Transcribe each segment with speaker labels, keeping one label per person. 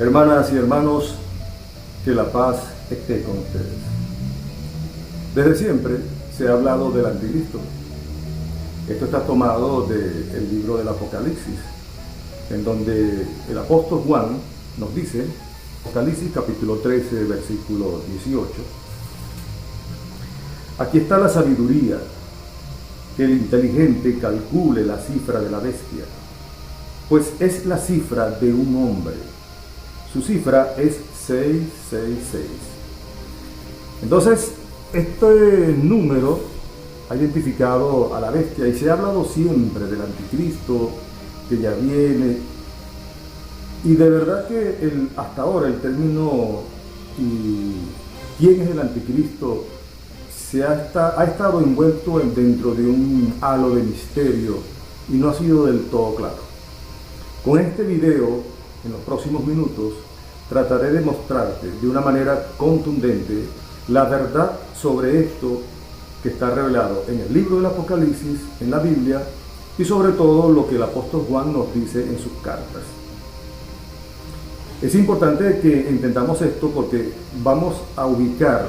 Speaker 1: Hermanas y hermanos, que la paz esté con ustedes. Desde siempre se ha hablado del anticristo. Esto está tomado del libro del Apocalipsis, en donde el apóstol Juan nos dice, Apocalipsis capítulo 13, versículo 18, aquí está la sabiduría, que el inteligente calcule la cifra de la bestia, pues es la cifra de un hombre. Su cifra es 666. Entonces, este número ha identificado a la bestia y se ha hablado siempre del anticristo que ya viene. Y de verdad que hasta ahora el término y quién es el anticristo ha estado envuelto dentro de un halo de misterio y no ha sido del todo claro. Con este video, en los próximos minutos, trataré de mostrarte de una manera contundente la verdad sobre esto que está revelado en el libro del Apocalipsis, en la Biblia, y sobre todo lo que el apóstol Juan nos dice en sus cartas. Es importante que entendamos esto porque vamos a ubicar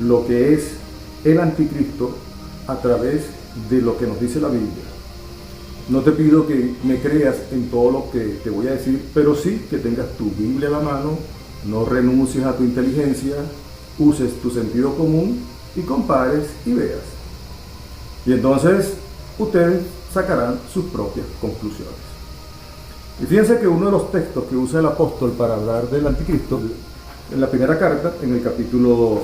Speaker 1: lo que es el anticristo a través de lo que nos dice la Biblia. No te pido que me creas en todo lo que te voy a decir, pero sí que tengas tu Biblia a la mano, no renuncies a tu inteligencia, uses tu sentido común y compares y veas. Y entonces ustedes sacarán sus propias conclusiones. Y fíjense que uno de los textos que usa el apóstol para hablar del anticristo, en la primera carta, en el capítulo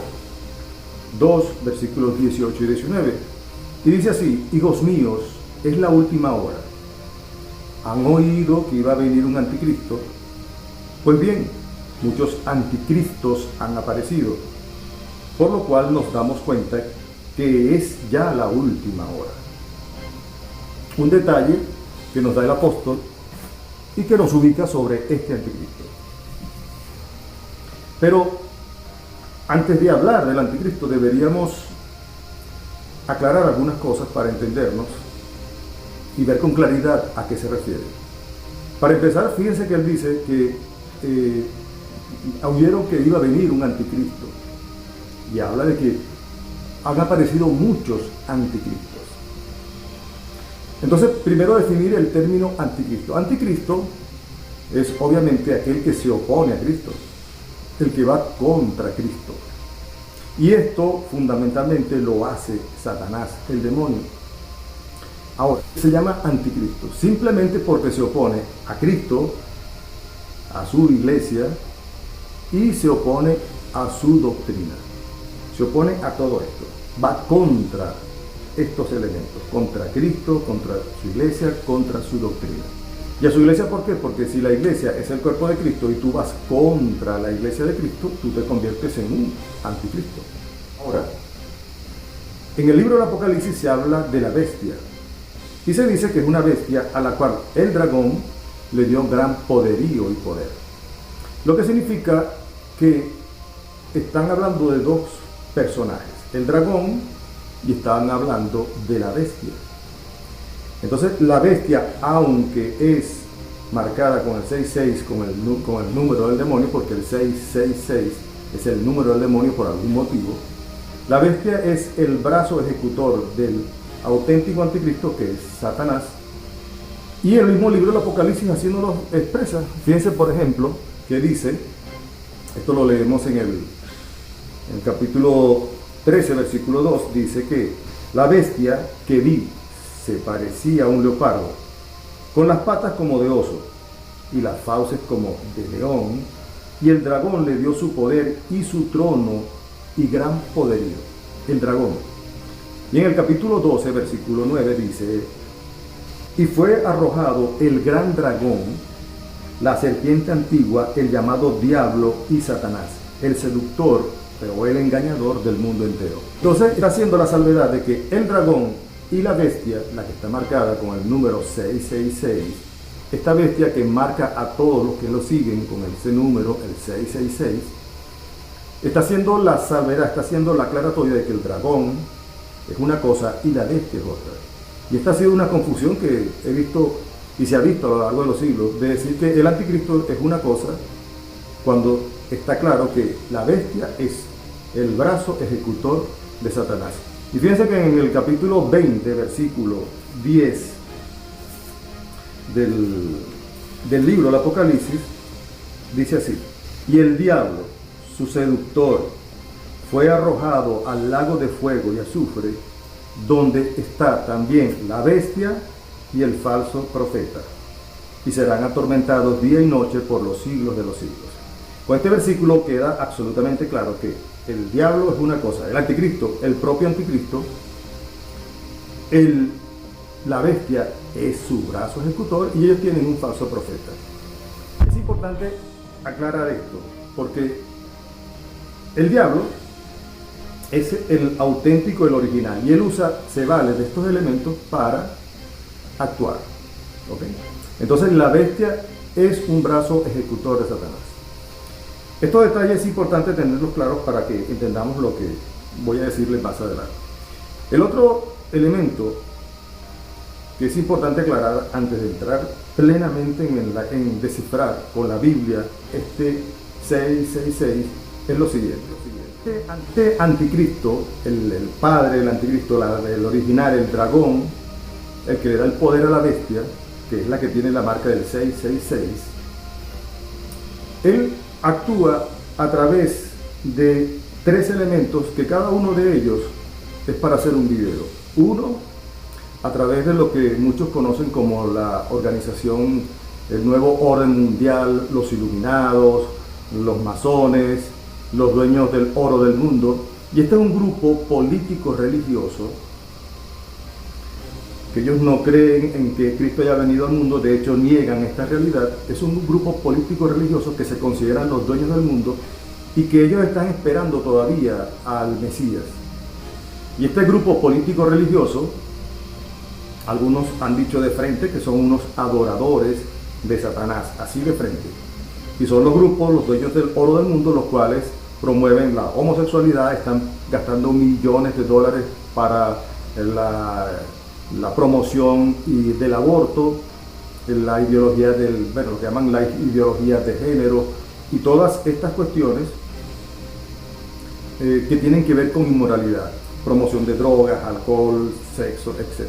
Speaker 1: 2, versículos 18 y 19, y dice así: hijos míos, es la última hora. ¿Han oído que iba a venir un anticristo? Pues bien, muchos anticristos han aparecido, por lo cual nos damos cuenta que es ya la última hora. Un detalle que nos da el apóstol y que nos ubica sobre este anticristo. Pero antes de hablar del anticristo deberíamos aclarar algunas cosas para entendernos y ver con claridad a qué se refiere. Para empezar, fíjense que él dice que oyeron que iba a venir un anticristo y habla de que han aparecido muchos anticristos. Entonces, primero definir el término anticristo. Anticristo es obviamente aquel que se opone a Cristo, el que va contra Cristo. Y esto fundamentalmente lo hace Satanás, el demonio. Ahora, se llama anticristo simplemente porque se opone a Cristo, a su iglesia, y se opone a su doctrina. Se opone a todo esto. Va contra estos elementos, contra Cristo, contra su iglesia, contra su doctrina. ¿Y a su iglesia por qué? Porque si la iglesia es el cuerpo de Cristo y tú vas contra la iglesia de Cristo, tú te conviertes en un anticristo. Ahora, en el libro del Apocalipsis se habla de la bestia. Y se dice que es una bestia a la cual el dragón le dio gran poderío y poder. Lo que significa que están hablando de dos personajes, el dragón, y estaban hablando de la bestia. Entonces la bestia, aunque es marcada con el 66, con el número del demonio, porque el 666 es el número del demonio por algún motivo, la bestia es el brazo ejecutor del auténtico anticristo, que es Satanás. Y el mismo libro del Apocalipsis así nos lo expresa. Fíjense, por ejemplo, que dice, esto lo leemos en el capítulo 13, versículo 2, dice que la bestia que vi se parecía a un leopardo, con las patas como de oso y las fauces como de león, y el dragón le dio su poder y su trono y gran poderío. El dragón. Y en el capítulo 12, versículo 9 dice: y fue arrojado el gran dragón, la serpiente antigua, el llamado Diablo y Satanás, el seductor, pero el engañador del mundo entero. Entonces está haciendo la salvedad de que el dragón y la bestia, la que está marcada con el número 666, esta bestia que marca a todos los que lo siguen con ese número, el 666, está haciendo la salvedad, está haciendo la aclaratoria de que el dragón es una cosa y la bestia es otra. Y esta ha sido una confusión que he visto y se ha visto a lo largo de los siglos, de decir que el anticristo es una cosa cuando está claro que la bestia es el brazo ejecutor de Satanás. Y fíjense que en el capítulo 20, versículo 10 del libro del Apocalipsis, dice así: y el diablo, su seductor, fue arrojado al lago de fuego y azufre, donde está también la bestia y el falso profeta, y serán atormentados día y noche por los siglos de los siglos. Con este versículo queda absolutamente claro que el diablo es una cosa, el anticristo, el propio anticristo, la bestia es su brazo ejecutor y ellos tienen un falso profeta. Es importante aclarar esto, porque el diablo es el auténtico, el original, y él se vale de estos elementos para actuar. ¿Okay? Entonces la bestia es un brazo ejecutor de Satanás. Estos detalles es importante tenerlos claros para que entendamos lo que voy a decirles más adelante. El otro elemento que es importante aclarar antes de entrar plenamente en descifrar con la Biblia este 666 es lo siguiente. Este anticristo, el padre del anticristo, el original, el dragón, el que le da el poder a la bestia, que es la que tiene la marca del 666, él actúa a través de tres elementos que cada uno de ellos es para hacer un video. Uno, a través de lo que muchos conocen como la organización, el nuevo orden mundial, los iluminados, los masones, los dueños del oro del mundo. Y este es un grupo político religioso que ellos no creen en que Cristo haya venido al mundo, de hecho niegan esta realidad. Es un grupo político religioso que se consideran los dueños del mundo y que ellos están esperando todavía al Mesías. Y este grupo político religioso, algunos han dicho de frente que son unos adoradores de Satanás, así de frente. Y son los grupos, los dueños del oro del mundo, los cuales promueven la homosexualidad, están gastando millones de dólares para la promoción del aborto, la ideología lo que llaman la ideología de género y todas estas cuestiones que tienen que ver con inmoralidad, promoción de drogas, alcohol, sexo, etc.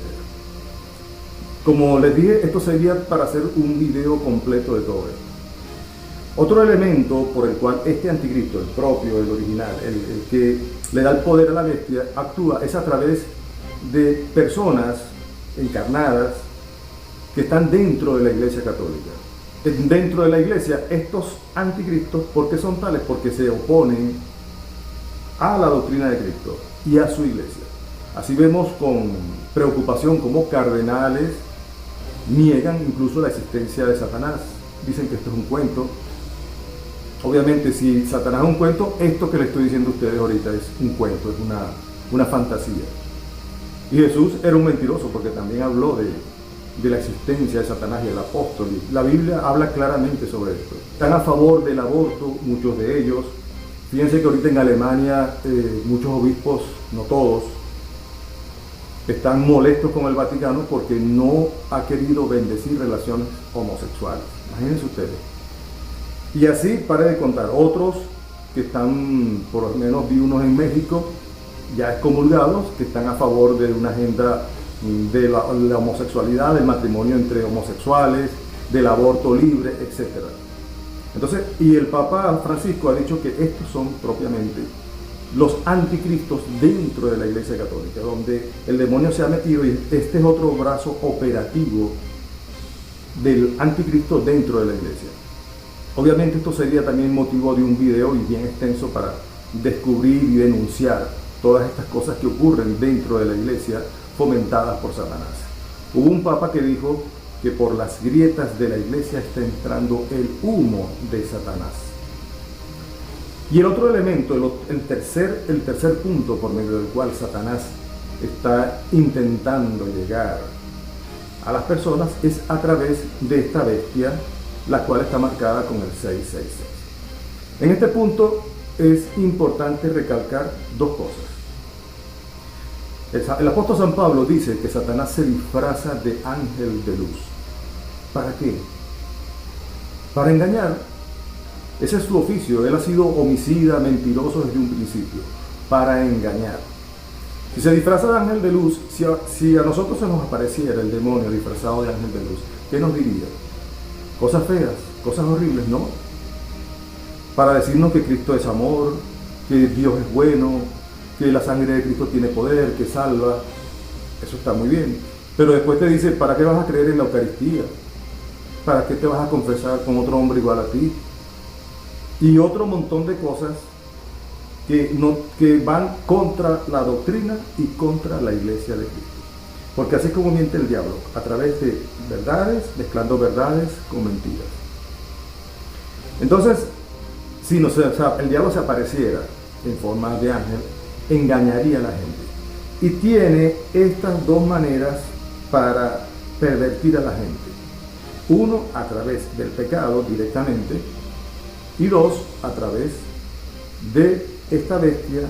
Speaker 1: Como les dije, esto sería para hacer un video completo de todo esto. Otro elemento por el cual este anticristo, el propio, el original, el que le da el poder a la bestia, actúa es a través de personas encarnadas que están dentro de la Iglesia Católica. Dentro de la Iglesia, estos anticristos, ¿por qué son tales? Porque se oponen a la doctrina de Cristo y a su Iglesia. Así vemos con preocupación cómo cardenales niegan incluso la existencia de Satanás. Dicen que esto es un cuento. Obviamente, si Satanás es un cuento, esto que le estoy diciendo a ustedes ahorita es un cuento, es una fantasía. Y Jesús era un mentiroso porque también habló de la existencia de Satanás y el apóstol. Y la Biblia habla claramente sobre esto. Están a favor del aborto, muchos de ellos. Fíjense que ahorita en Alemania muchos obispos, no todos, están molestos con el Vaticano porque no ha querido bendecir relaciones homosexuales. Imagínense ustedes. Y así, pare de contar, otros que están, por lo menos vi unos en México, ya excomulgados, que están a favor de una agenda de la homosexualidad, del matrimonio entre homosexuales, del aborto libre, etc. Entonces, y el Papa Francisco ha dicho que estos son propiamente los anticristos dentro de la Iglesia Católica, donde el demonio se ha metido, y este es otro brazo operativo del anticristo dentro de la Iglesia. Obviamente esto sería también motivo de un video y bien extenso para descubrir y denunciar todas estas cosas que ocurren dentro de la Iglesia fomentadas por Satanás. Hubo un papa que dijo que por las grietas de la Iglesia está entrando el humo de Satanás. Y el otro elemento, el tercer punto por medio del cual Satanás está intentando llegar a las personas es a través de esta bestia, la cual está marcada con el 666. En este punto es importante recalcar dos cosas. El apóstol San Pablo dice que Satanás se disfraza de ángel de luz. ¿Para qué? Para engañar. Ese es su oficio. Él ha sido homicida, mentiroso desde un principio, para engañar. Si se disfraza de ángel de luz, si a nosotros se nos apareciera el demonio disfrazado de ángel de luz, ¿qué nos diría? Cosas feas, cosas horribles, ¿no? Para decirnos que Cristo es amor, que Dios es bueno, que la sangre de Cristo tiene poder, que salva. Eso está muy bien. Pero después te dice, ¿para qué vas a creer en la Eucaristía? ¿Para qué te vas a confesar con otro hombre igual a ti? Y otro montón de cosas que van contra la doctrina y contra la iglesia de Cristo. Porque así es como miente el diablo, a través de verdades, mezclando verdades con mentiras. Entonces, si el diablo se apareciera en forma de ángel, engañaría a la gente. Y tiene estas dos maneras para pervertir a la gente. Uno, a través del pecado directamente, y dos, a través de esta bestia,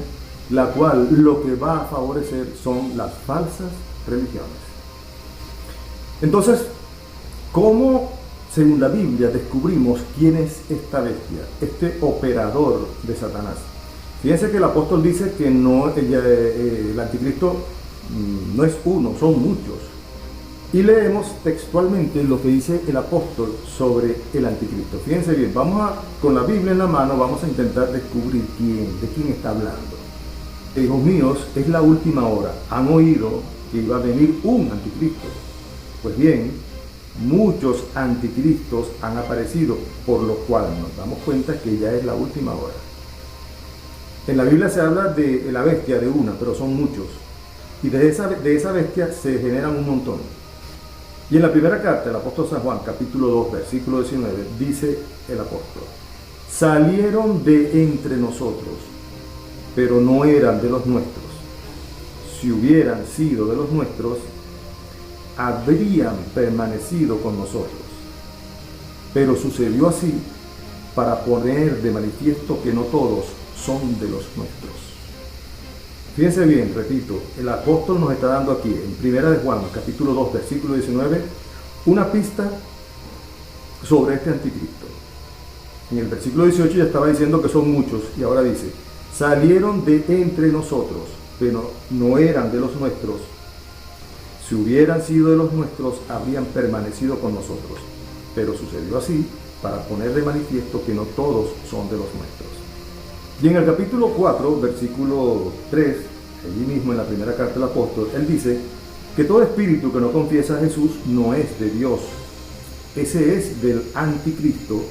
Speaker 1: la cual lo que va a favorecer son las falsas religiones. Entonces, ¿cómo, según la Biblia, descubrimos quién es esta bestia, este operador de Satanás? Fíjense que el apóstol dice que el anticristo no es uno, son muchos. Y leemos textualmente lo que dice el apóstol sobre el anticristo. Fíjense bien, con la Biblia en la mano, vamos a intentar descubrir de quién está hablando. Hijos míos, es la última hora. Han oído que iba a venir un anticristo. Pues bien, muchos anticristos han aparecido, por lo cual nos damos cuenta que ya es la última hora. En la Biblia se habla de la bestia, de una, pero son muchos. Y de esa bestia se generan un montón. Y en la primera carta del apóstol San Juan, capítulo 2, versículo 19, dice el apóstol: salieron de entre nosotros, pero no eran de los nuestros. Si hubieran sido de los nuestros, habrían permanecido con nosotros. Pero sucedió así para poner de manifiesto que no todos son de los nuestros. Fíjense bien, repito, el apóstol nos está dando aquí, en primera de Juan, capítulo 2, versículo 19, una pista sobre este anticristo. En el versículo 18 ya estaba diciendo que son muchos, y ahora dice, salieron de entre nosotros, pero no eran de los nuestros. Si hubieran sido de los nuestros, habrían permanecido con nosotros. Pero sucedió así para poner de manifiesto que no todos son de los nuestros. Y en el capítulo 4, versículo 3, allí mismo en la primera carta del apóstol, él dice que todo espíritu que no confiesa a Jesús no es de Dios. Ese es del anticristo,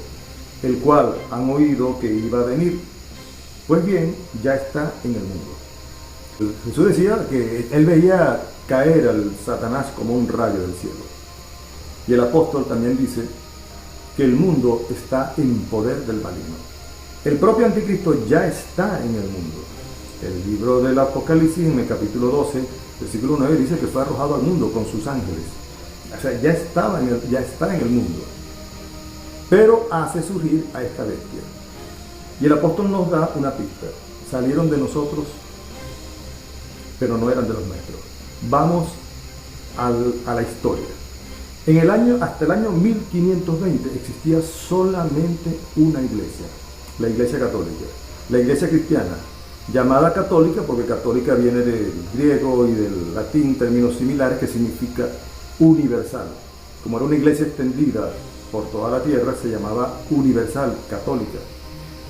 Speaker 1: el cual han oído que iba a venir. Pues bien, ya está en el mundo. Jesús decía que él veía caer al Satanás como un rayo del cielo. Y el apóstol también dice que el mundo está en poder del maligno. El propio anticristo ya está en el mundo. El libro del Apocalipsis, en el capítulo 12, versículo 9, dice que fue arrojado al mundo con sus ángeles. O sea, ya está en el mundo. Pero hace surgir a esta bestia. Y el apóstol nos da una pista. Salieron de nosotros, pero no eran de los nuestros. Vamos a la historia. Hasta el año 1520 existía solamente una iglesia, la Iglesia Católica, la Iglesia Cristiana, llamada católica porque católica viene del griego y del latín, términos similares que significa universal. Como era una iglesia extendida por toda la tierra, se llamaba universal, católica.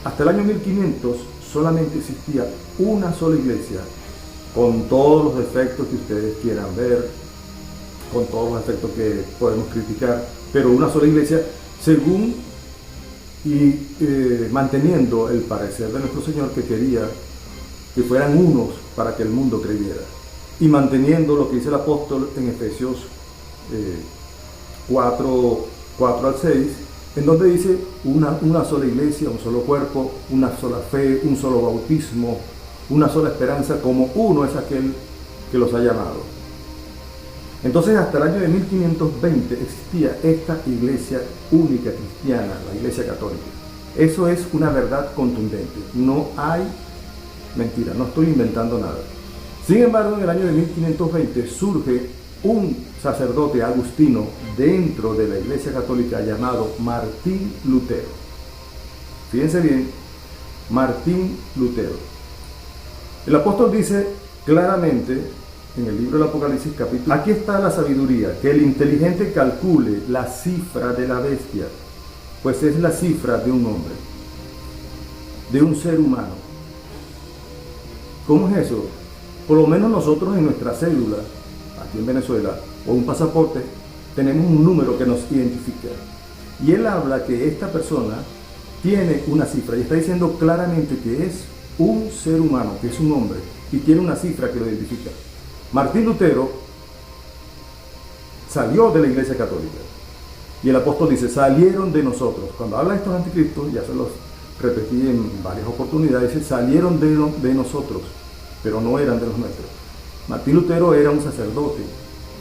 Speaker 1: Hasta el año 1500 solamente existía una sola iglesia, con todos los defectos que ustedes quieran ver, con todos los defectos que podemos criticar, pero una sola iglesia, según manteniendo el parecer de nuestro Señor, que quería que fueran unos para que el mundo creyera, y manteniendo lo que dice el apóstol en Efesios 4 al 6, en donde dice una sola iglesia, un solo cuerpo, una sola fe, un solo bautismo, una sola esperanza, como uno es aquel que los ha llamado. Entonces, hasta el año de 1520 existía esta iglesia única cristiana, la Iglesia Católica. Eso es una verdad contundente. No hay mentira, no estoy inventando nada. Sin embargo, en el año de 1520 surge un sacerdote agustino dentro de la Iglesia Católica llamado Martín Lutero. Fíjense bien, Martín Lutero. El apóstol dice claramente en el libro del Apocalipsis capítulo, aquí está la sabiduría, que el inteligente calcule la cifra de la bestia, pues es la cifra de un hombre, de un ser humano. ¿Cómo es eso? Por lo menos nosotros en nuestra cédula, aquí en Venezuela, o un pasaporte, tenemos un número que nos identifica. Y él habla que esta persona tiene una cifra y está diciendo claramente que es un ser humano, que es un hombre, y tiene una cifra que lo identifica. Martín Lutero salió de la Iglesia Católica y el apóstol dice, salieron de nosotros. Cuando habla de estos anticristos, ya se los repetí en varias oportunidades, dice, salieron de nosotros, pero no eran de los nuestros. Martín Lutero era un sacerdote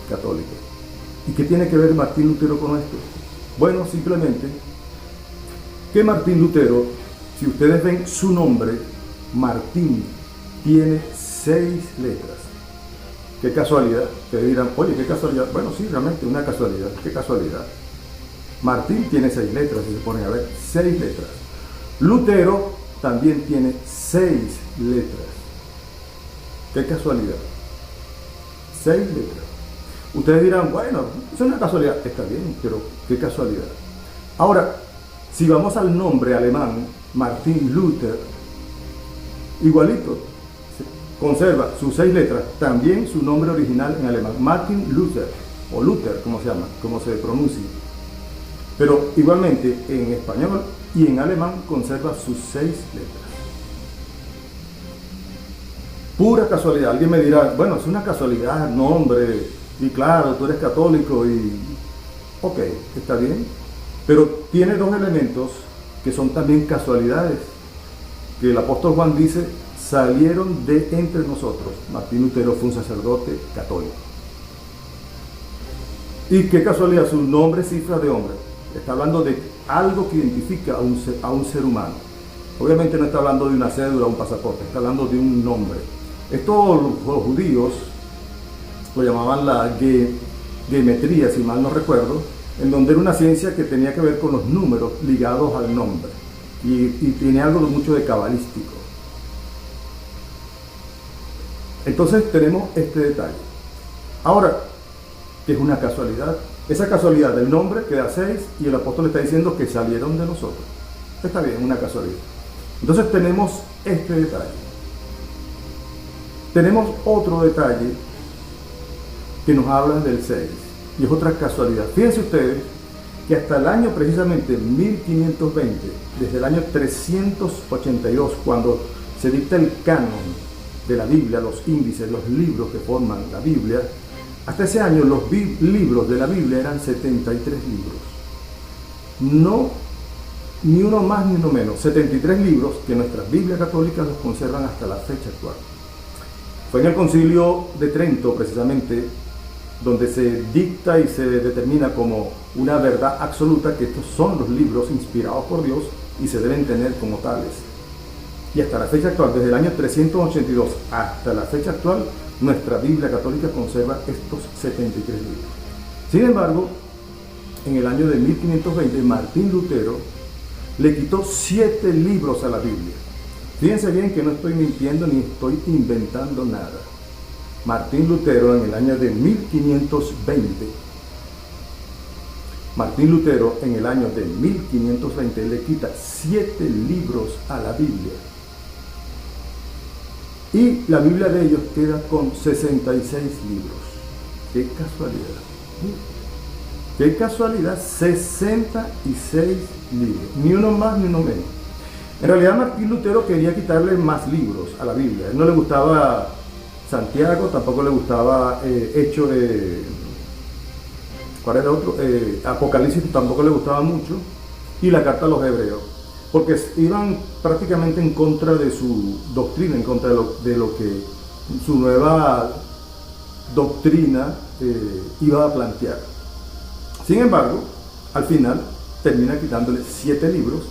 Speaker 1: católico. ¿Y qué tiene que ver Martín Lutero con esto? Bueno, simplemente que Martín Lutero, si ustedes ven su nombre, Martín, tiene 6 letras. Qué casualidad. Ustedes dirán, oye, qué casualidad. Bueno, sí, realmente una casualidad. Qué casualidad. Martín tiene 6 letras, si se ponen a ver, 6 letras. Lutero también tiene 6 letras. Qué casualidad. 6 letras. Ustedes dirán, bueno, es una casualidad. Está bien, pero qué casualidad. Ahora, si vamos al nombre alemán, Martin Luther, igualito, conserva sus 6 letras, también su nombre original en alemán, Martin Luther, o Luther, como se llama, como se pronuncia. Pero igualmente en español y en alemán conserva sus 6 letras. Pura casualidad. Alguien me dirá, bueno, es una casualidad, nombre, y claro, tú eres católico y... Ok, está bien. Pero tiene 2 elementos que son también casualidades, que el apóstol Juan dice, salieron de entre nosotros. Martín Lutero fue un sacerdote católico. Y qué casualidad, su nombre es cifra de hombre. Está hablando de algo que identifica a un ser humano. Obviamente no está hablando de una cédula o un pasaporte, está hablando de un nombre. Esto los judíos lo llamaban la geometría, si mal no recuerdo, en donde era una ciencia que tenía que ver con los números ligados al nombre. Y tiene algo mucho de cabalístico. Entonces tenemos este detalle. Ahora, que es una casualidad. Esa casualidad del nombre queda 6 y el apóstol está diciendo que salieron de nosotros. Está bien, una casualidad. Entonces tenemos este detalle. Tenemos otro detalle que nos habla del 6 y es otra casualidad. Fíjense ustedes que hasta el año precisamente 1520, desde el año 382, cuando se dicta el canon de la Biblia, los índices, los libros que forman la Biblia, hasta ese año los libros de la Biblia eran 73 libros. No, ni uno más ni uno menos, 73 libros que nuestras Biblias católicas los conservan hasta la fecha actual. Fue en el Concilio de Trento, precisamente, donde se dicta y se determina como una verdad absoluta que estos son los libros inspirados por Dios y se deben tener como tales. Y hasta la fecha actual, desde el año 382 hasta la fecha actual, nuestra Biblia católica conserva estos 73 libros. Sin embargo, en el año de 1520, Martín Lutero le quitó 7 libros a la Biblia. Fíjense bien que no estoy mintiendo ni estoy inventando nada. Martín Lutero en el año de 1520, Martín Lutero en el año de 1520 le quita 7 libros a la Biblia. Y la Biblia de ellos queda con 66 libros. ¡Qué casualidad! ¡Qué casualidad! 66 libros. Ni uno más ni uno menos. En realidad Martín Lutero quería quitarle más libros a la Biblia. A él no le gustaba Santiago, tampoco le gustaba ¿cuál era otro? Apocalipsis tampoco le gustaba mucho. Y la carta a los hebreos. Porque iban prácticamente en contra de su doctrina, en contra de lo que su nueva doctrina iba a plantear. Sin embargo, al final termina quitándole 7 libros,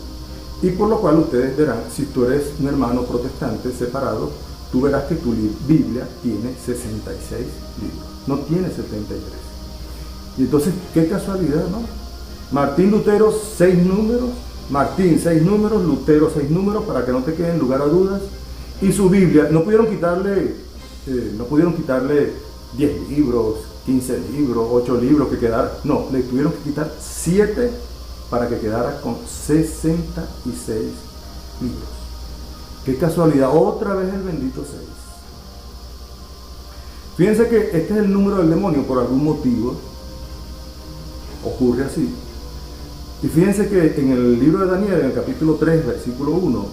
Speaker 1: y por lo cual ustedes verán, si tú eres un hermano protestante separado, tú verás que tu Biblia tiene 66 libros, no tiene 73. Y entonces, qué casualidad, ¿no? Martín Lutero, 6 números. Martín, 6 números. Lutero, 6 números, para que no te queden lugar a dudas. Y su Biblia, no pudieron quitarle 10 libros, 15 libros, 8 libros que quedaran. No, le tuvieron que quitar 7 para que quedara con 66 libros. Qué casualidad, otra vez el bendito 6. Fíjense que este es el número del demonio por algún motivo. Ocurre así. Y fíjense que en el libro de Daniel, en el capítulo 3, versículo 1,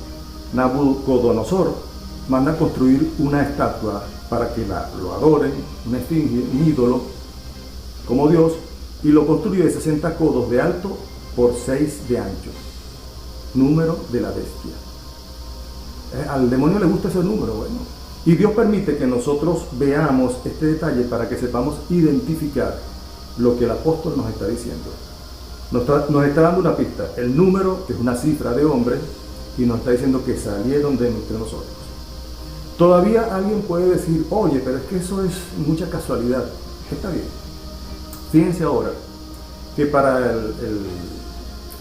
Speaker 1: Nabucodonosor manda construir una estatua para que lo adoren, una esfinge, un ídolo, como Dios, y lo construye de 60 codos de alto por 6 de ancho. Número de la bestia. Al demonio le gusta ese número, bueno. Y Dios permite que nosotros veamos este detalle para que sepamos identificar lo que el apóstol nos está diciendo. Nos está dando una pista. El número, que es una cifra de hombre, y nos está diciendo que salieron de entre nosotros. Todavía alguien puede decir, oye, pero es que eso es mucha casualidad. Está bien. Fíjense ahora que para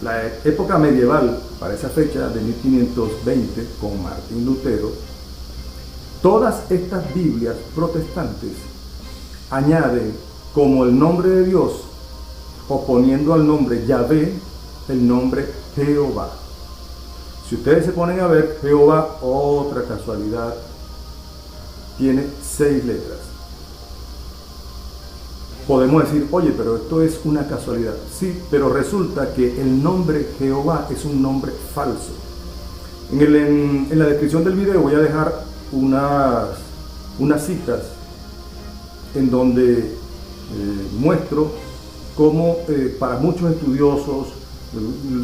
Speaker 1: la época medieval, para esa fecha de 1520, con Martín Lutero, todas estas Biblias protestantes añaden como el nombre de Dios, o poniendo al nombre Yahvé, el nombre Jehová. Si ustedes se ponen a ver, Jehová, otra casualidad, tiene 6 letras. Podemos decir, oye, pero esto es una casualidad. Sí, pero resulta que el nombre Jehová es un nombre falso. En la descripción del video voy a dejar unas citas en donde muestro cómo para muchos estudiosos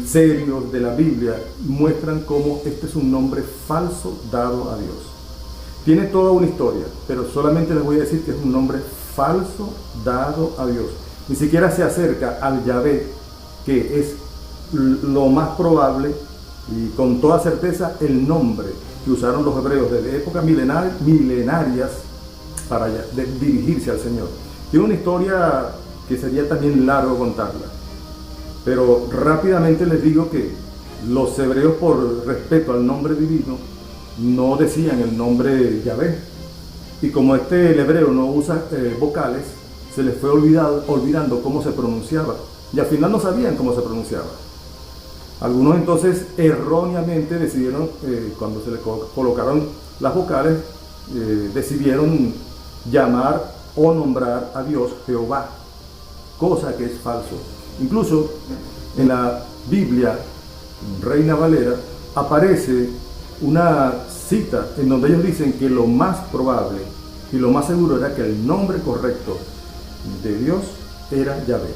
Speaker 1: serios de la Biblia muestran cómo este es un nombre falso dado a Dios. Tiene toda una historia, pero solamente les voy a decir que es un nombre falso dado a Dios. Ni siquiera se acerca al Yahvé, que es lo más probable y con toda certeza el nombre que usaron los hebreos desde épocas milenarias para dirigirse al Señor. Tiene una historia que sería también largo contarla, pero rápidamente les digo que los hebreos, por respeto al nombre divino, no decían el nombre Yahvé, y como el hebreo no usa vocales, se les fue olvidando cómo se pronunciaba, y al final no sabían cómo se pronunciaba. Algunos entonces erróneamente decidieron, cuando se les colocaron las vocales, decidieron llamar o nombrar a Dios Jehová, cosa que es falso. Incluso en la Biblia Reina Valera aparece una cita en donde ellos dicen que lo más probable y lo más seguro era que el nombre correcto de Dios era Yahvé.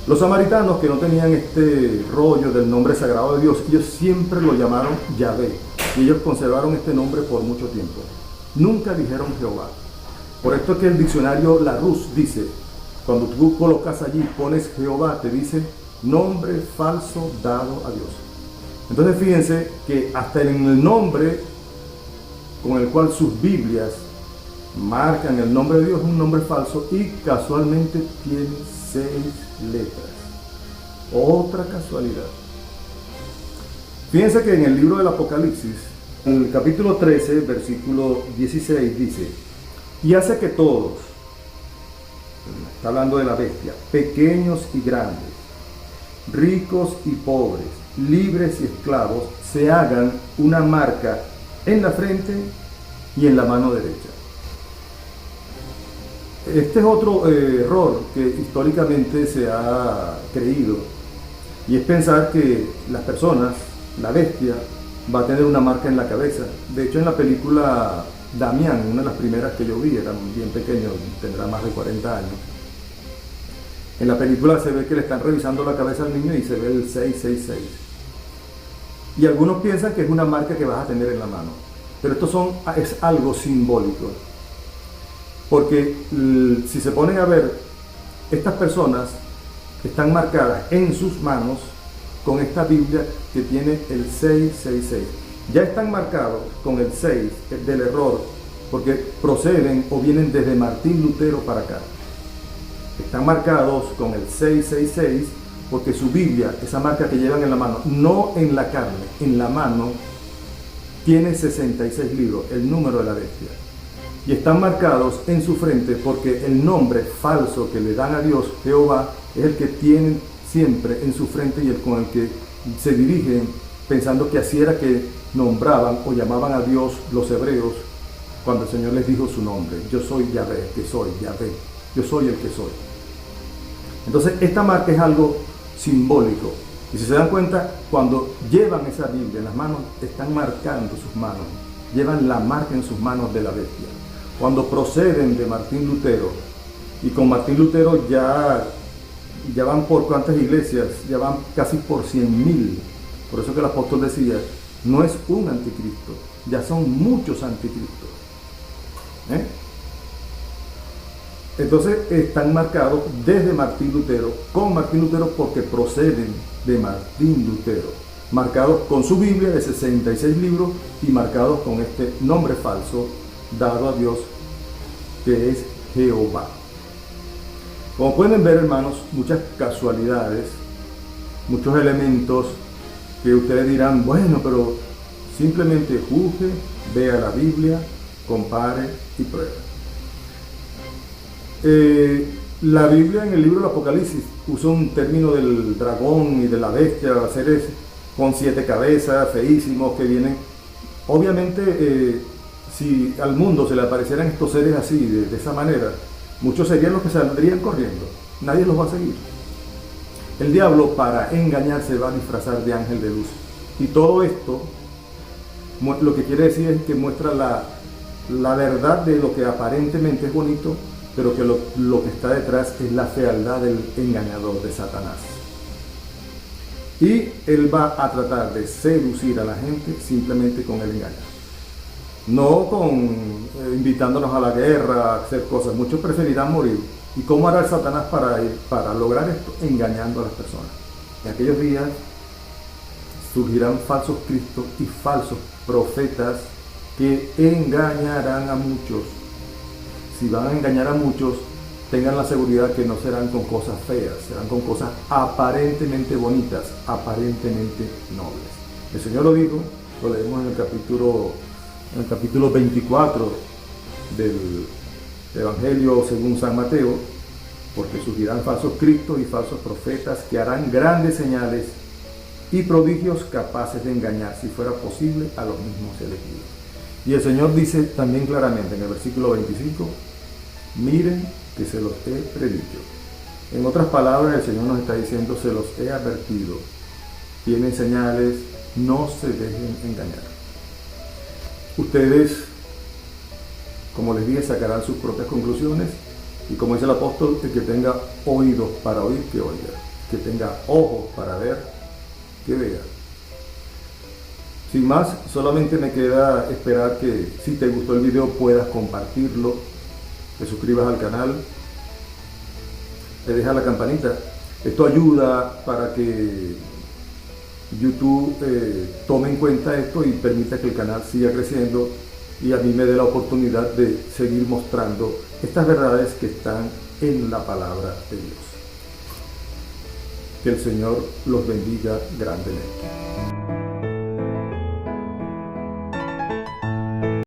Speaker 1: Los samaritanos, que no tenían este rollo del nombre sagrado de Dios, ellos siempre lo llamaron Yahvé, y ellos conservaron este nombre por mucho tiempo. Nunca dijeron Jehová. Por esto es que el diccionario Larousse dice, cuando tú colocas allí, pones Jehová, te dice nombre falso dado a Dios. Entonces fíjense que hasta en el nombre con el cual sus Biblias marcan el nombre de Dios es un nombre falso, y casualmente tiene 6 letras. Otra casualidad. Fíjense que en el libro del Apocalipsis, en el capítulo 13, versículo 16, dice, y hace que todos, está hablando de la bestia, pequeños y grandes, ricos y pobres, libres y esclavos, se hagan una marca en la frente y en la mano derecha. Este es otro error que históricamente se ha creído, y es pensar que las personas, la bestia, va a tener una marca en la cabeza. De hecho, en la película Damián, una de las primeras que yo vi, era bien pequeño, tendrá más de 40 años. En la película se ve que le están revisando la cabeza al niño y se ve el 666. Y algunos piensan que es una marca que vas a tener en la mano. Pero esto es algo simbólico. Porque si se ponen a ver, estas personas están marcadas en sus manos con esta Biblia que tiene el 666. Ya están marcados con el 6 del error, porque proceden o vienen desde Martín Lutero para acá. Están marcados con el 666 porque su Biblia, esa marca que llevan en la mano, no en la carne, en la mano, tiene 66 libros, el número de la bestia. Y están marcados en su frente porque el nombre falso que le dan a Dios, Jehová, es el que tienen siempre en su frente y el con el que se dirigen, pensando que así era que nombraban o llamaban a Dios los hebreos cuando el Señor les dijo su nombre. Yo soy Yahvé, que soy Yahvé. Yo soy el que soy. Entonces, esta marca es algo simbólico. Y si se dan cuenta, cuando llevan esa Biblia en las manos, están marcando sus manos. Llevan la marca en sus manos de la bestia. Cuando proceden de Martín Lutero, y con Martín Lutero ya van por cuántas iglesias, ya van casi por 100.000. Por eso que el apóstol decía, no es un anticristo, ya son muchos anticristos. Entonces están marcados desde Martín Lutero, con Martín Lutero porque proceden de Martín Lutero, marcados con su Biblia de 66 libros y marcados con este nombre falso dado a Dios que es Jehová. Como pueden ver, hermanos, muchas casualidades, muchos elementos que ustedes dirán, bueno, pero simplemente juzgue, vea la Biblia, compare y pruebe. La Biblia en el libro del Apocalipsis usa un término del dragón y de la bestia, seres con 7 cabezas, feísimos, que vienen. Obviamente, si al mundo se le aparecieran estos seres así, de esa manera, muchos serían los que saldrían corriendo. Nadie los va a seguir. El diablo, para engañar, se va a disfrazar de ángel de luz. Y todo esto, lo que quiere decir es que muestra la verdad de lo que aparentemente es bonito, pero que lo que está detrás es la fealdad del engañador, de Satanás. Y él va a tratar de seducir a la gente simplemente con el engaño. No con invitándonos a la guerra, a hacer cosas. Muchos preferirán morir. ¿Y cómo hará el Satanás para lograr esto? Engañando a las personas. En aquellos días surgirán falsos cristos y falsos profetas que engañarán a muchos. Si van a engañar a muchos, tengan la seguridad que no serán con cosas feas, serán con cosas aparentemente bonitas, aparentemente nobles. El Señor lo dijo, lo leemos en el capítulo 24 del Evangelio según San Mateo, porque surgirán falsos cristos y falsos profetas que harán grandes señales y prodigios capaces de engañar, si fuera posible, a los mismos elegidos. Y el Señor dice también claramente en el versículo 25, miren que se los he predicho. En otras palabras, el Señor nos está diciendo, se los he advertido. Tienen señales, no se dejen engañar. Ustedes, como les dije, sacarán sus propias conclusiones. Y como dice el apóstol, el que tenga oídos para oír, que oiga. Que tenga ojos para ver, que vea. Sin más, solamente me queda esperar que si te gustó el video puedas compartirlo, te suscribas al canal, te dejas la campanita. Esto ayuda para que YouTube tome en cuenta esto y permita que el canal siga creciendo y a mí me dé la oportunidad de seguir mostrando estas verdades que están en la palabra de Dios. Que el Señor los bendiga grandemente.